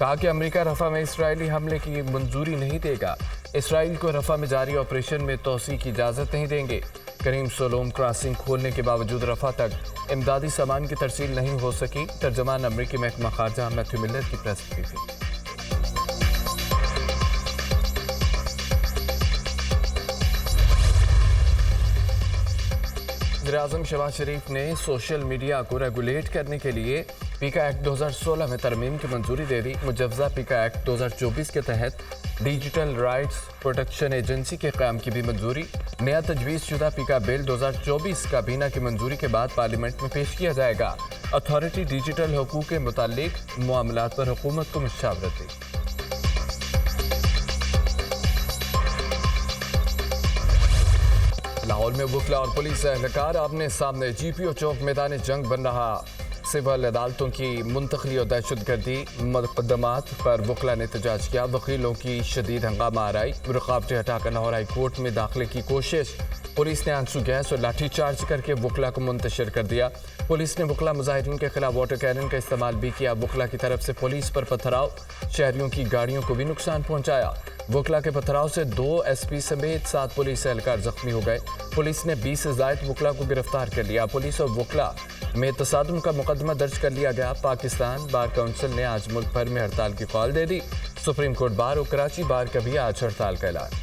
کہا کہ امریکہ رفح میں اسرائیلی حملے کی منظوری نہیں دے گا، اسرائیل کو رفح میں جاری آپریشن میں توسیع کی اجازت نہیں دیں گے۔ کریم سولوم کراسنگ کھولنے کے باوجود رفح تک امدادی سامان کی ترسیل نہیں ہو سکی۔ ترجمان امریکی محکمہ خارجہ میتھیو ملر کی پریس بریفنگ۔ وزیراعظم شہباز شریف نے سوشل میڈیا کو ریگولیٹ کرنے کے لیے پیکا ایکٹ 2016 میں ترمیم کی منظوری دے دی۔ مجوزہ پیکا ایکٹ 2024 کے تحت ڈیجیٹل رائٹس پروٹیکشن ایجنسی کے قیام کی بھی منظوری۔ نیا تجویز شدہ پیکا بل 2024 کابینہ کی منظوری کے بعد پارلیمنٹ میں پیش کیا جائے گا۔ اتھارٹی ڈیجیٹل حقوق کے متعلق معاملات پر حکومت کو مشاورت دی۔ لاہور میں وکلا اور پولیس اہلکار آمنے سامنے، جی پی او چوک میدان جنگ بن رہا۔ سول عدالتوں کی منتقلی اور دہشت گردی مقدمات پر وکلا نے احتجاج کیا۔ وکیلوں کی شدید ہنگامہ آرائی، رکاوٹیں ہٹا کر لاہور ہائی کورٹ میں داخلے کی کوشش۔ پولیس نے آنسو گیس اور لاٹھی چارج کر کے وکلا کو منتشر کر دیا۔ پولیس نے وکلا مظاہرین کے خلاف واٹر کینن کا استعمال بھی کیا۔ وکلا کی طرف سے پولیس پر پتھراؤ، شہریوں کی گاڑیوں کو بھی نقصان پہنچایا۔ وکلا کے پتھراؤ سے 2 ایس پی سمیت 7 پولیس اہلکار زخمی ہو گئے۔ پولیس نے 20 سے زائد وکلا کو گرفتار کر لیا۔ پولیس اور وکلا میں تصادم کا مقدمہ درج کر لیا گیا۔ پاکستان بار کونسل نے آج ملک بھر میں ہڑتال کی کال دے دی۔ سپریم کورٹ بار اور کراچی بار کا بھی آج ہڑتال کا اعلان۔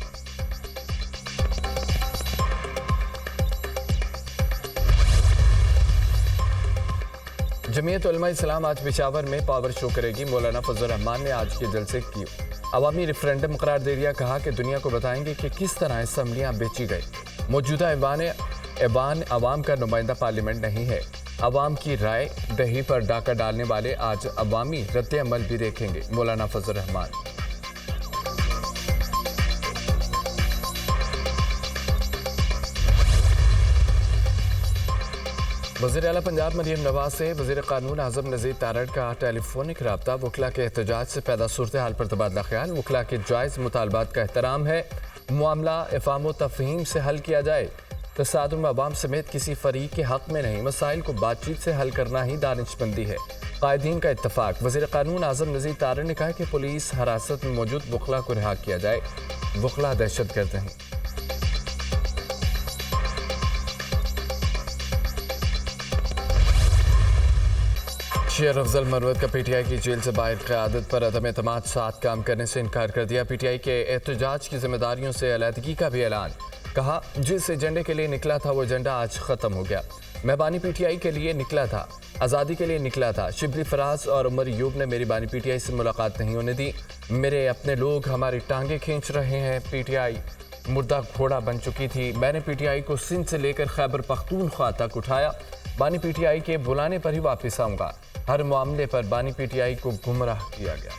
جمعیت علماء اسلام آج پشاور میں پاور شو کرے گی۔ مولانا فضل الرحمان نے آج کے جلسے کی عوامی ریفرینڈم قرار دے دیا۔ کہا کہ دنیا کو بتائیں گے کہ کس طرح اسمبلیاں بیچی گئی۔ موجودہ ایوان عوام کا نمائندہ پارلیمنٹ نہیں ہے۔ عوام کی رائے دہی پر ڈاکہ ڈالنے والے آج عوامی رد عمل بھی دیکھیں گے۔ مولانا فضل الرحمان۔ وزیر اعلیٰ پنجاب مریم نواز سے وزیر قانون اعظم نذیر تارڑ کا ٹیلی فونک رابطہ۔ وکلا کے احتجاج سے پیدا صورتحال پر تبادلہ خیال۔ وکلا کے جائز مطالبات کا احترام ہے، معاملہ افہام و تفہیم سے حل کیا جائے۔ تصادم عوام سمیت کسی فریق کے حق میں نہیں، مسائل کو بات چیت سے حل کرنا ہی دانش مندی ہے۔ قائدین کا اتفاق۔ وزیر قانون اعظم نذیر تارڑ نے کہا کہ پولیس حراست میں موجود وکلا کو رہا کیا جائے۔ وکلا دہشت گرد نہیں۔ شیخ افضل مروت کا پی ٹی آئی کی جیل سے باہر قیادت پر عدم اعتماد ساتھ کام کرنے سے انکار کر دیا۔ پی ٹی آئی کے احتجاج کی ذمہ داریوں سے علیحدگی کا بھی اعلان۔ کہا جس ایجنڈے کے لیے نکلا تھا وہ ایجنڈا آج ختم ہو گیا۔ میں بانی پی ٹی آئی کے لیے نکلا تھا، آزادی کے لیے نکلا تھا۔ شبلی فراز اور عمر ایوب نے میری بانی پی ٹی آئی سے ملاقات نہیں ہونے دی۔ میرے اپنے لوگ ہماری ٹانگیں کھینچ رہے ہیں۔ پی ٹی آئی مردہ گھوڑا بن چکی تھی۔ میں نے پی ٹی آئی کو سندھ سے لے کر خیبر پختونخوا تک اٹھایا۔ بانی پی ٹی آئی کے بلانے پر ہی واپس آؤں گا۔ ہر معاملے پر بانی پی ٹی آئی کو گمراہ کیا گیا۔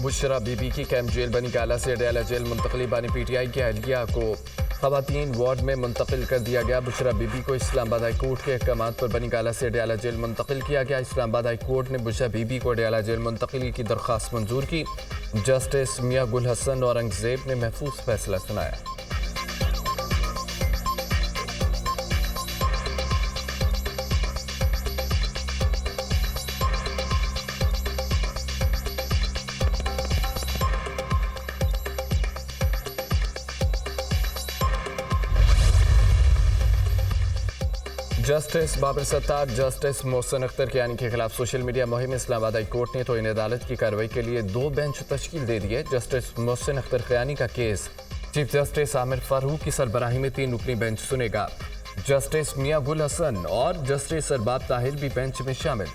بشرا بی بی کی کیمپ جیل بنی گالہ سے اڈیالہ جیل منتقلی۔ بانی پی ٹی آئی کی اہلیہ کو خواتین وارڈ میں منتقل کر دیا گیا۔ بشرا بی بی کو اسلام آباد ہائی کورٹ کے احکامات پر بنی گالہ سے اڈیالہ جیل منتقل کیا گیا۔ اسلام آباد ہائی کورٹ نے بشرا بی بی کو اڈیالہ جیل منتقلی کی درخواست منظور کی۔ جسٹس میاں گل حسن اورنگزیب نے محفوظ فیصلہ سنایا۔ جسٹس بابر ستار، جسٹس محسن اختر کیانی کے خلاف سوشل میڈیا مہم۔ اسلام آباد ہائی کورٹ نے توہین عدالت کی کارروائی کے لیے 2 بینچ تشکیل دے دیے۔ جسٹس محسن اختر کیانی کا کیس چیف جسٹس عامر فاروق کی سربراہی میں 3 رکنی بینچ سنے گا۔ جسٹس میاں گل حسن اور جسٹس ارباب طاہر بھی بینچ میں شامل۔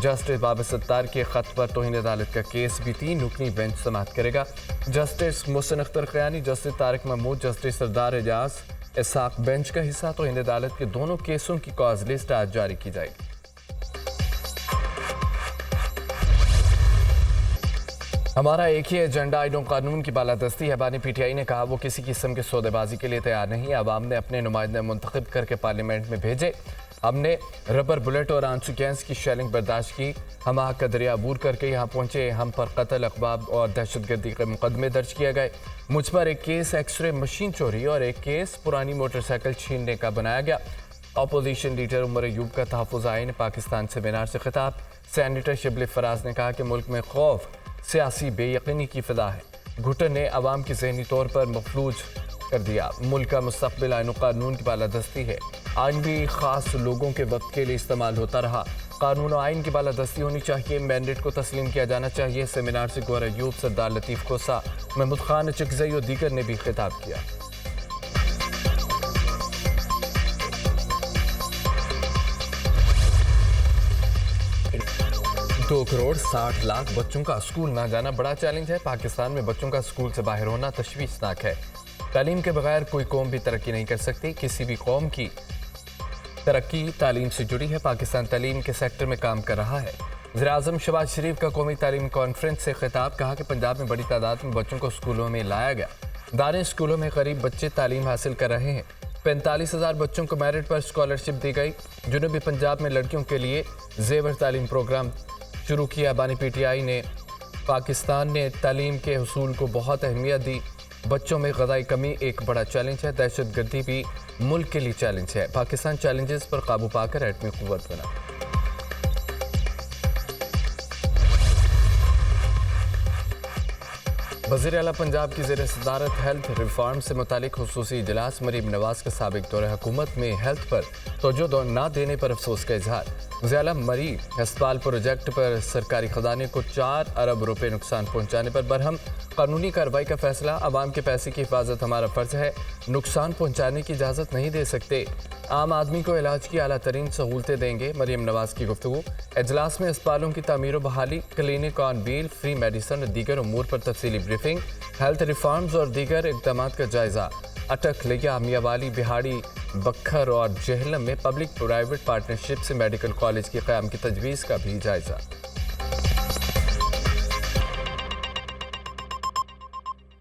جسٹس بابر ستار کے خط پر توہین عدالت کا کیس بھی 3 رکنی بینچ سماعت کرے گا۔ Justice Mohsin Akhtar Kayani, justice Tariq Mahmood, justice سردار اعجاز اسحاق بینچ کا حصہ۔ توہین عدالت کے دونوں کیسوں کی کاز لسٹ آج جاری کی جائے گی۔ ہمارا ایک ہی ایجنڈا آئین و قانون کی بالادستی ہے۔ بانی پی ٹی آئی نے کہا وہ کسی قسم کے سودے بازی کے لیے تیار نہیں۔ عوام نے اپنے نمائندے منتخب کر کے پارلیمنٹ میں بھیجے۔ ہم نے ربر بلٹ اور آنسو گیس کی شیلنگ برداشت کی. ہم آگ کا دریا عبور کر کے یہاں پہنچے. ہم پر قتل، اغواب اور دہشت گردی کے مقدمے درج کیے گئے. مجھ پر ایک کیس ایکس رے مشین چوری اور ایک کیس پرانی موٹر سائیکل چھیننے کا بنایا گیا. اپوزیشن لیڈر عمر ایوب کا تحفظ آئین پاکستان سیمینار سے خطاب. سینیٹر شبلی فراز نے کہا کہ ملک میں خوف سیاسی بے یقینی کی فضا ہے. گھٹن نے عوام کی ذہنی طور پر مفلوج کر دیا. ملک کا مستقبل آئین و قانون کی بالادستی ہے. آئین بھی خاص لوگوں کے وقت کے لیے استعمال ہوتا رہا. قانون و آئین کی بالادستی ہونی چاہیے. مینڈیٹ کو تسلیم کیا جانا چاہیے. سیمینار سے گوہر ایوب، سردار لطیف کوسا، محمود خان چکزئی اور دیگر نے بھی خطاب کیا. 2,60,00,000 بچوں کا اسکول نہ جانا بڑا چیلنج ہے. پاکستان میں بچوں کا اسکول سے باہر ہونا تشویشناک ہے. تعلیم کے بغیر کوئی قوم بھی ترقی نہیں کر سکتی. کسی بھی قوم کی ترقی تعلیم سے جڑی ہے. پاکستان تعلیم کے سیکٹر میں کام کر رہا ہے. وزیراعظم شہباز شریف کا قومی تعلیم کانفرنس سے خطاب. کہا کہ پنجاب میں بڑی تعداد میں بچوں کو اسکولوں میں لایا گیا. داریں اسکولوں میں قریب بچے تعلیم حاصل کر رہے ہیں. 45,000 بچوں کو میرٹ پر اسکالرشپ دی گئی. جنوبی پنجاب میں لڑکیوں کے لیے زیور تعلیم پروگرام شروع کیا. بانی پی ٹی آئی نے پاکستان نے تعلیم کے حصول کو بہت اہمیت دی. بچوں میں غذائی کمی ایک بڑا چیلنج ہے. دہشت گردی بھی ملک کے لیے چیلنج ہے. پاکستان چیلنجز پر قابو پا کر ایٹمی قوت بنا. وزیر اعلیٰ پنجاب کی زیر صدارت ہیلتھ ریفارم سے متعلق خصوصی اجلاس. مریم نواز کے سابق دور حکومت میں ہیلتھ پر توجہ نہ دینے پر افسوس کا اظہار. وزیر اعلیٰ مریم ہسپتال پروجیکٹ پر سرکاری خزانے کو 4 ارب روپے نقصان پہنچانے پر برہم. قانونی کارروائی کا فیصلہ. عوام کے پیسے کی حفاظت ہمارا فرض ہے. نقصان پہنچانے کی اجازت نہیں دے سکتے. عام آدمی کو علاج کی اعلیٰ ترین سہولتیں دیں گے. مریم نواز کی گفتگو. اجلاس میں اسپتالوں کی تعمیر و بحالی، کلینک آن ویل، فری میڈیسن اور دیگر امور پر تفصیلی بریفنگ. ہیلتھ ریفارمز اور دیگر اقدامات کا جائزہ. اٹک، لیا، میاوالی، بہاڑی، بکھر اور جہلم میں پبلک پرائیویٹ پارٹنرشپ سے میڈیکل کالج کے قیام کی تجویز کا بھی جائزہ.